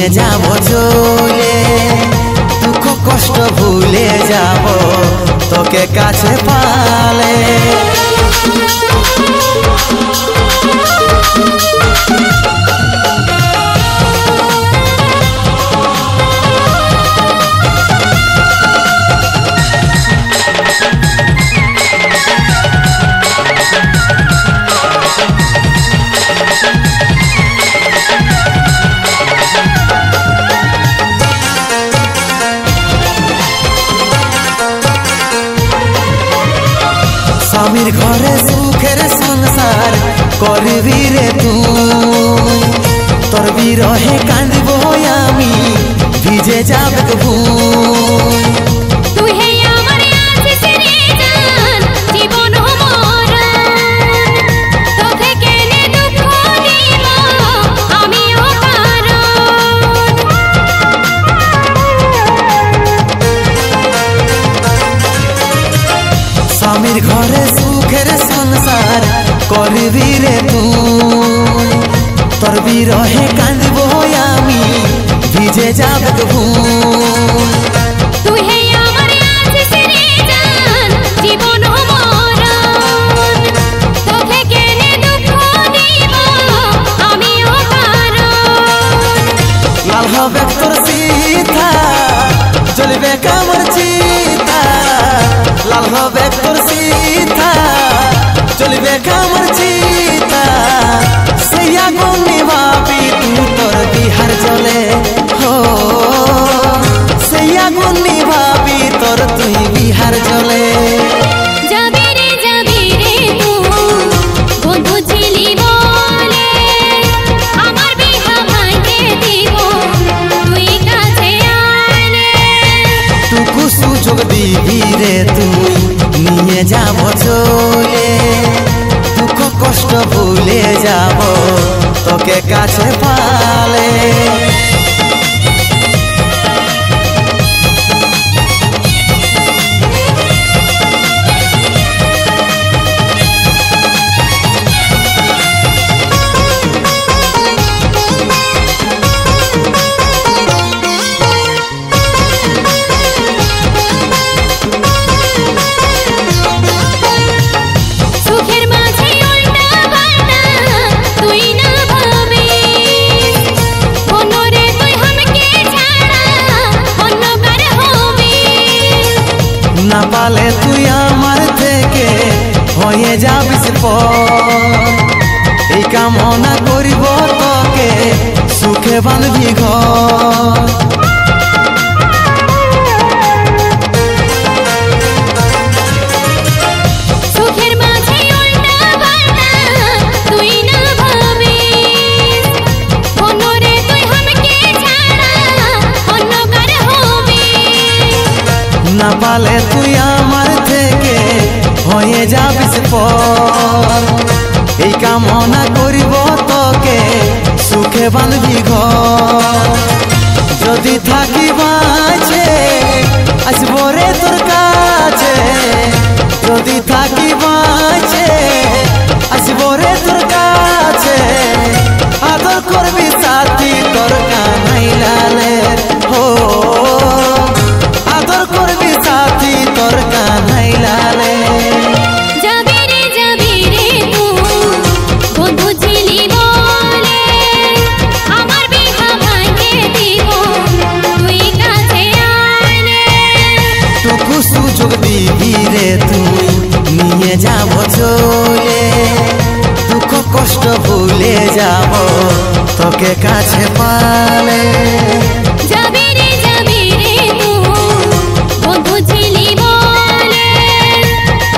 নিয়ে যাব চলে, দুঃখ কষ্ট ভুলে যাব তোকে কাছে পালে। স্বামীর ঘরে সুখের সংসার করবি রে তুই, তোর বিরহে কাঁদিব আমি ভিজে যাবে ভুই। তুই হে আমার আছিস রে জান জীবন মরণ, তোকে কেনে দুঃখ দিব আমিও কারণ। স্বামীর ঘরে সুখের সংসার করবি রে তুই, তোর বিরহে কাঁদিব আমি ভিজে যাবে ভুই। তুই হে আমার আছিস রে জান জীবন মরণ, তোকে কেনে দুঃখ দিব আমিও কারণ। লাল হবে তোর সীতা, জ্বলবে কামর চিতা, লাল হবে তোর সীতা, জ্বলবে কামর চিতা, সেই আগুন নিভাবি তুই তোর বিহার জ্বলে হো, সেই আগুন নিভাবি তোর তুই বিহার জ্বলে। যাবি রে তুই বন্ধু ছিলি বলে, আমার বিহা ভাঙে দিব তুই কাছে আলে। টুকু সুযোগ দিবি রে তুই নিয়ে যাব চলে, দুঃখ কষ্ট ভুলে যাব তোকে কাছে পালে। সুখের মাঝে উল্টা পাল্টা তুই না ভাবিস, মনরে তুই हमके ছাড়া অন্য কার হবিস। না পালে তুই আমার থেকে হয়ে যাবিস পর, এই কামনা করিব তোকে সুখে বাঁধবি ঘর। সুখের মাঝে উল্টা পাল্টা তুই না ভাবিস, মনরে তুই हमके ছাড়া অন্য কার হবিস। না পালে তুই আমার থেকে হয়ে যাবিস পর, এই কামনা করিব তোকে সুখে বাঁধবি ঘর। যদি থাকি বাঁচে আসবো রে তোর কাছে, যদি থাকি বাঁচে আসবো রে তোর কাছে, আদর করবি সাথী তোর কানাই লালের হো, আদর করবি সাথী তোর কানাই লালের। যাবি রে তুই বন্ধু ছিলি বলে, আমার বিহা ভাঙে দিব তুই কাছে আলে। টুকু সুযোগ দিবি রে তুই নিয়ে যাব চলে, দুঃখ কষ্ট ভুলে যাব তোকে কাছে পালে। যাবি রে তুই বন্ধু ছিলি বলে,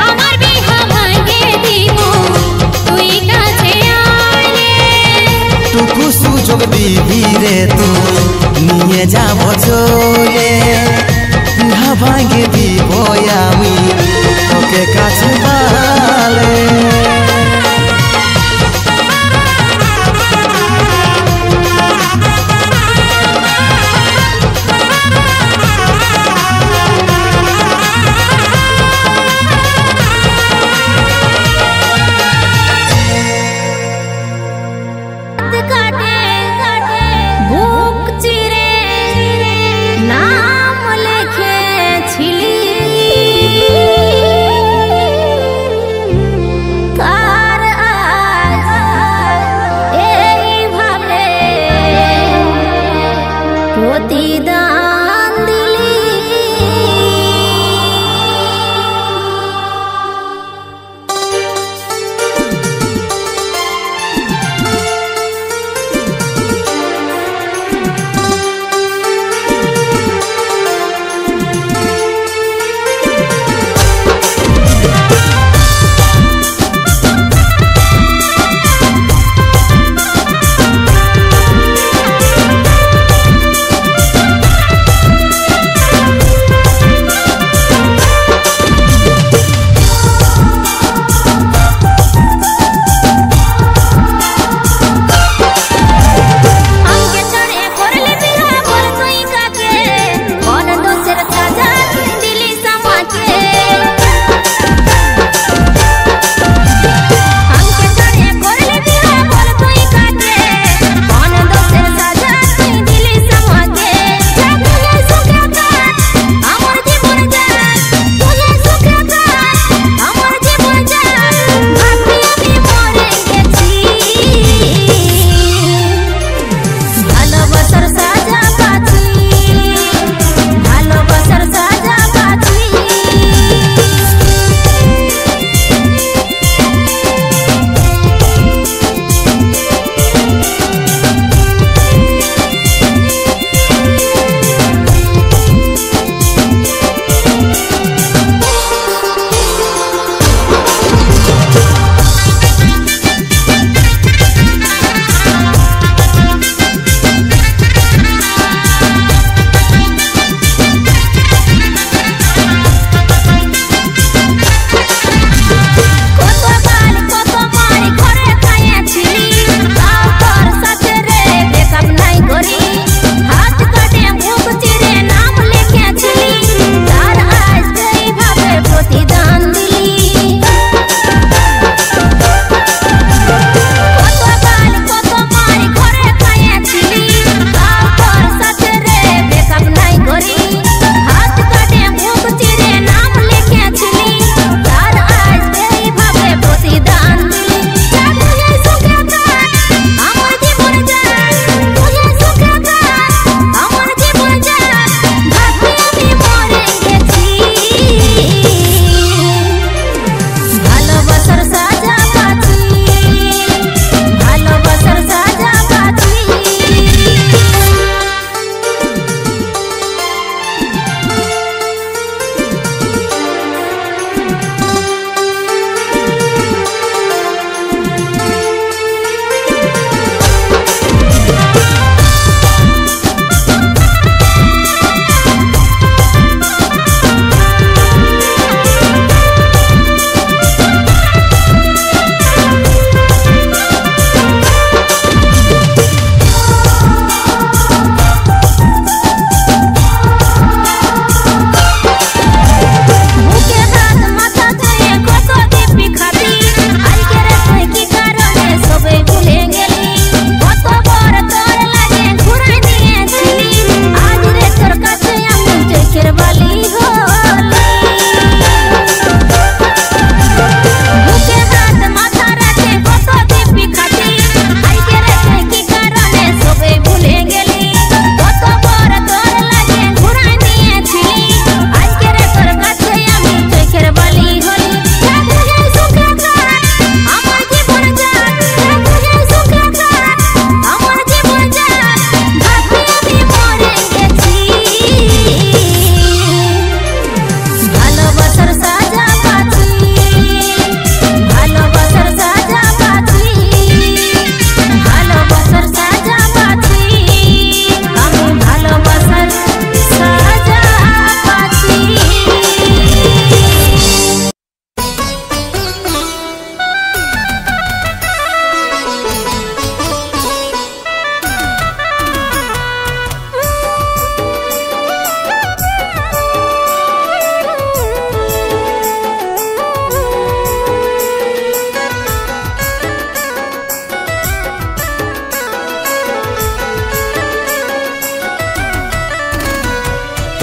আমার বিহা ভাঙে দিব তুই কাছে আলে। টুকু সুযোগ দিবি রে তুই নিয়ে যাব চলে, বিহা ভাঙে দিব আমি তোকে কাছে পালে। কাটে বুক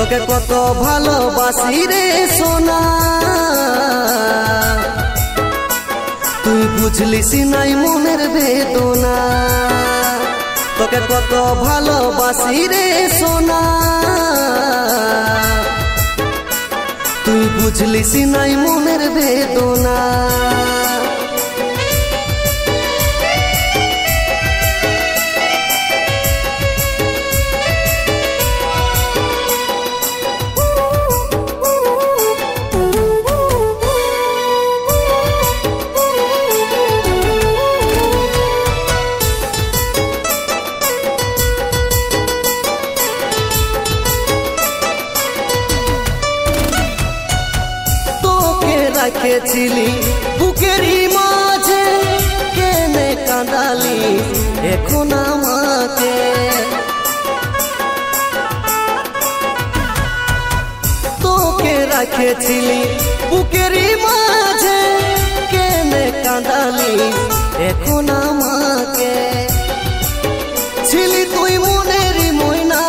তোকে কত ভালোবাসি রে সোনা তুই বুঝলিস নাই মনের বেদনা তোকে কত ভালোবাসি রে সোনা তুই বুঝলিস নাই মনের বেদনা রেখেছিলি বুকেরই মাঝে কেনে কাঁদালি এখন আমাকে তোকে রেখেছিলি বুকেরই মাঝে কেনে কাঁদালি এখন আমাকে ছিলি তুই মনেরই ময়না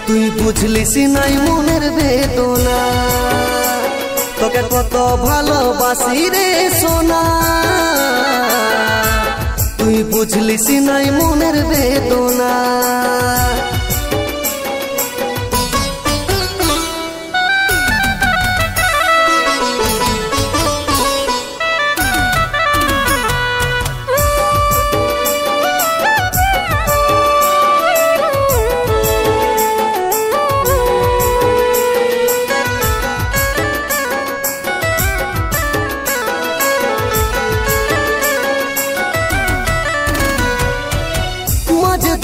তুই বুঝলিস নাই মনের বেদনা তোকে কত ভালোবাসি রে সোনা তুই বুঝলিস নাই মনের বেদনা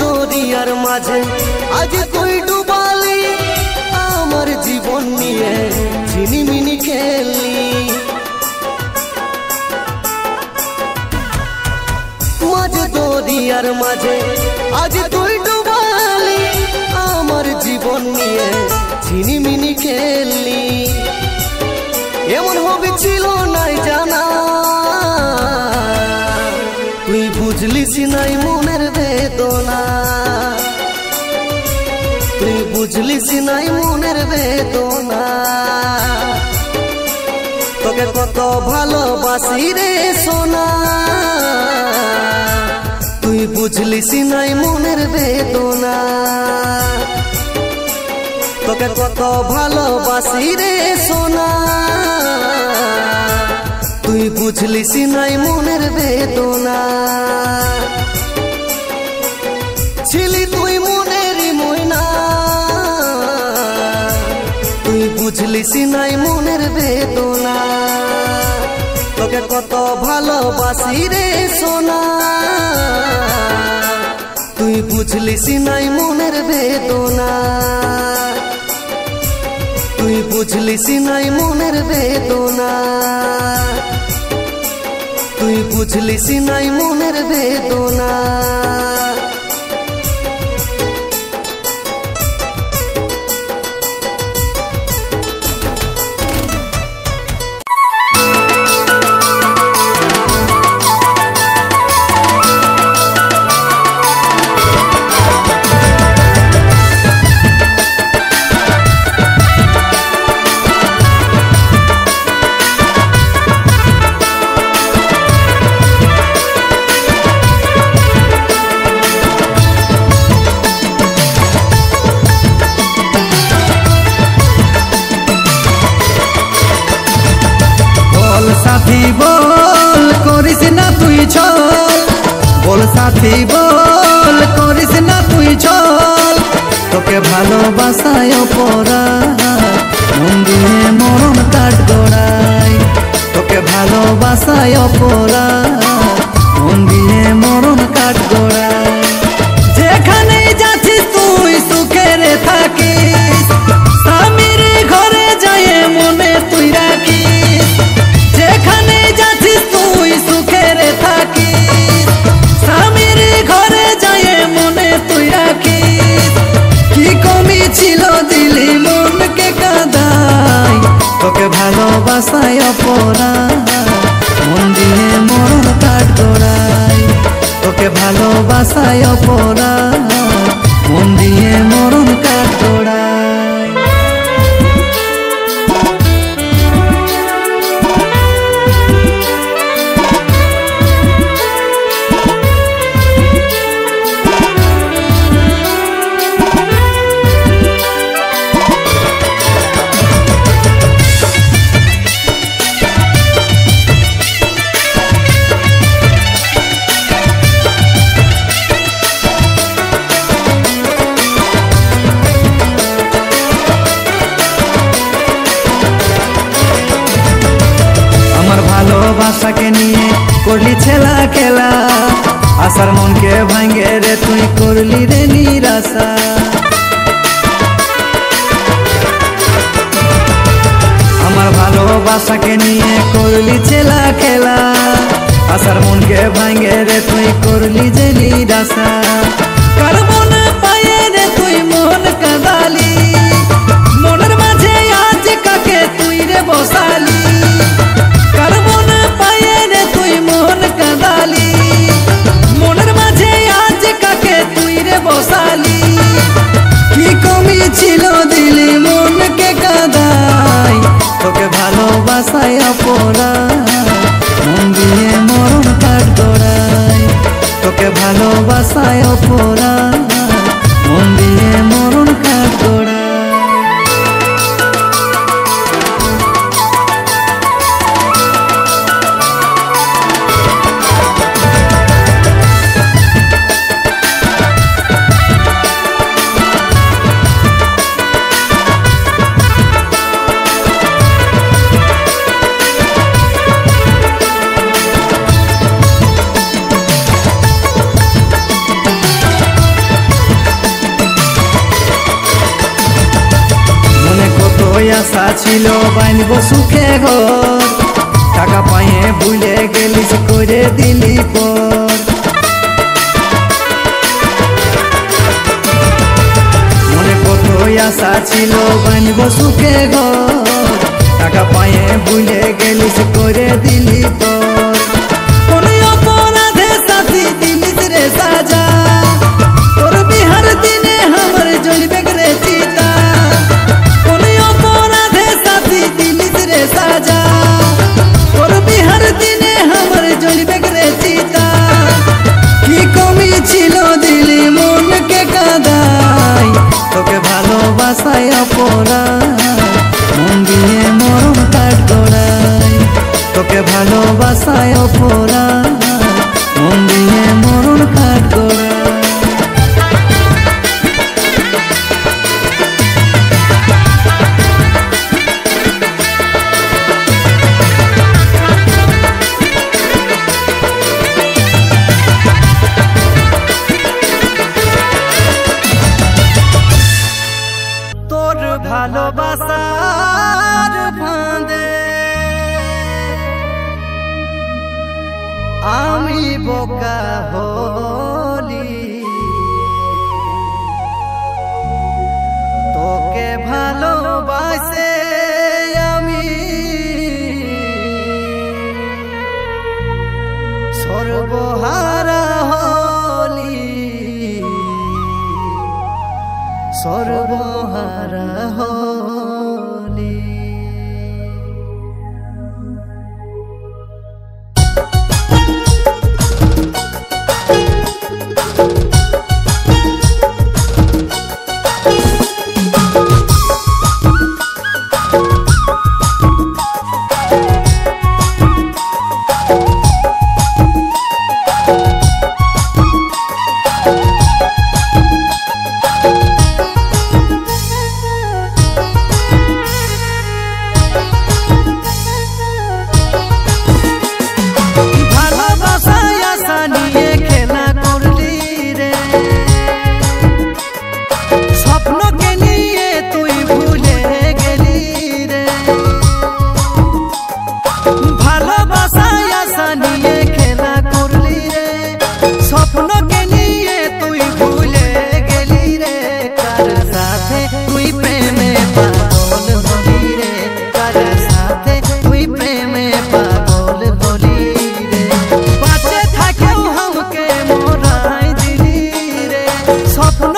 দরিয়ার মাঝে আজ তুই ডুবালি আমার জীবন নিয়ে ঝিনিমিনি খেললি মাঝে দরিয়ার মাঝে আজ তুই ডুবালি আমার জীবন নিয়ে ঝিনিমিনি খেললি এমন হবে ছিল নাই জানা তুই বুঝলিস নাই মনের বেদনা তুই বুঝলিস নাই মনের বেদনা তোকে কত ভালোবাসি রে সোনা তুই বুঝলিস নাই মনের বেদনা তোকে কত ভালোবাসি রে সোনা তুই বুঝলিস নাই মনের বেদনা ছিলি তুই মনেরই ময়না তুই বুঝলিস নাই মনের বেদনা তোকে কত ভালোবাসি রে সোনা তুই বুঝলিস নাই মনের বেদনা তুই বুঝলিস নাই মনের বেদনা তুই বুঝলিস নাই মনের বেদনা সাথী বল করিস না তুই ছল বল সাথী বল করিস না তুই ছল তোকে ভালোবাসায় অপরাধ মন দিয়ে মরণ কাঠ গড়াই তোকে ভালোবাসায় অপরাধ মন দিয়ে মরণ কাঠ গড়াই যেখানে যাচ্ছিস তুই সুখের থাকিস স্বামীর ঘরে যায় মনে তুই রাখিস যেখানে যাচ্ছিস তুই সুখের থাকিস স্বামীর ঘরে যায় মনে তুই রাখিস কি কমি ছিল দিলি মনকে কাঁদাই তোকে ভালোবাসায় অপরাধ মন দিয়ে মরণ কাঠ গড়াই তোকে ভালোবাসায় অপরাধ মন দিয়ে মরণ করলি রে নিরাশা। আমার ভালোবাসাকে নিয়ে করলি ছেলা খেলা, আশার মনকে ভাঙে রে তুই করলি যে নিরাশা। কার মন পায়ে রে তুই মন কাঁদালি, মনের মাঝে আজ কাকে তুই রে বসালি। কার মন পায়ে রে তুই মন কাঁদালি, মনের মাঝে আজ কাকে তুই রে বসালি। কি কমি ছিল দিলি মনকে কাঁদাই, তোকে ভালোবাসায় অপরাধ মন দিয়ে মরণ কাঠ গড়াই। তোকে ভালোবাসায় অপরাধ মন দিয়ে মরণ কাঠ গড়াই। আশা ছিল বানবো সুখে ঘর, টাকা পাইয়ে ভুলে গেলিস করে দিলি পর। মনে কত আশা ছিল বানবো সুখে ঘর, টাকা পাইয়ে ভুলে গেলিস করে দিলি পর। কোন অপরাধে সাথী দিলিস রে সাজা, তোর বিহার দিনে আমার জ্বলবে রে চিতা। সাজা তোর বিহার দিনে আমার জ্বলবে রে চিতা। কি কমি ছিল দিলি মনকে কাঁদাই, তোকে ভালোবাসায় অপরাধ মন দিয়ে মরণ কাঠ গড়াই। তোকে ভালোবাসায় অপরাধ মন দিয়ে মরণ কাঠ গড়াই। ভালোবাসার ফাঁদে আমি বোকা হলি, তোকে ভালোবাসে আমি সর্বহারা হলি, সর্বহারা হলি। স্বপ্ন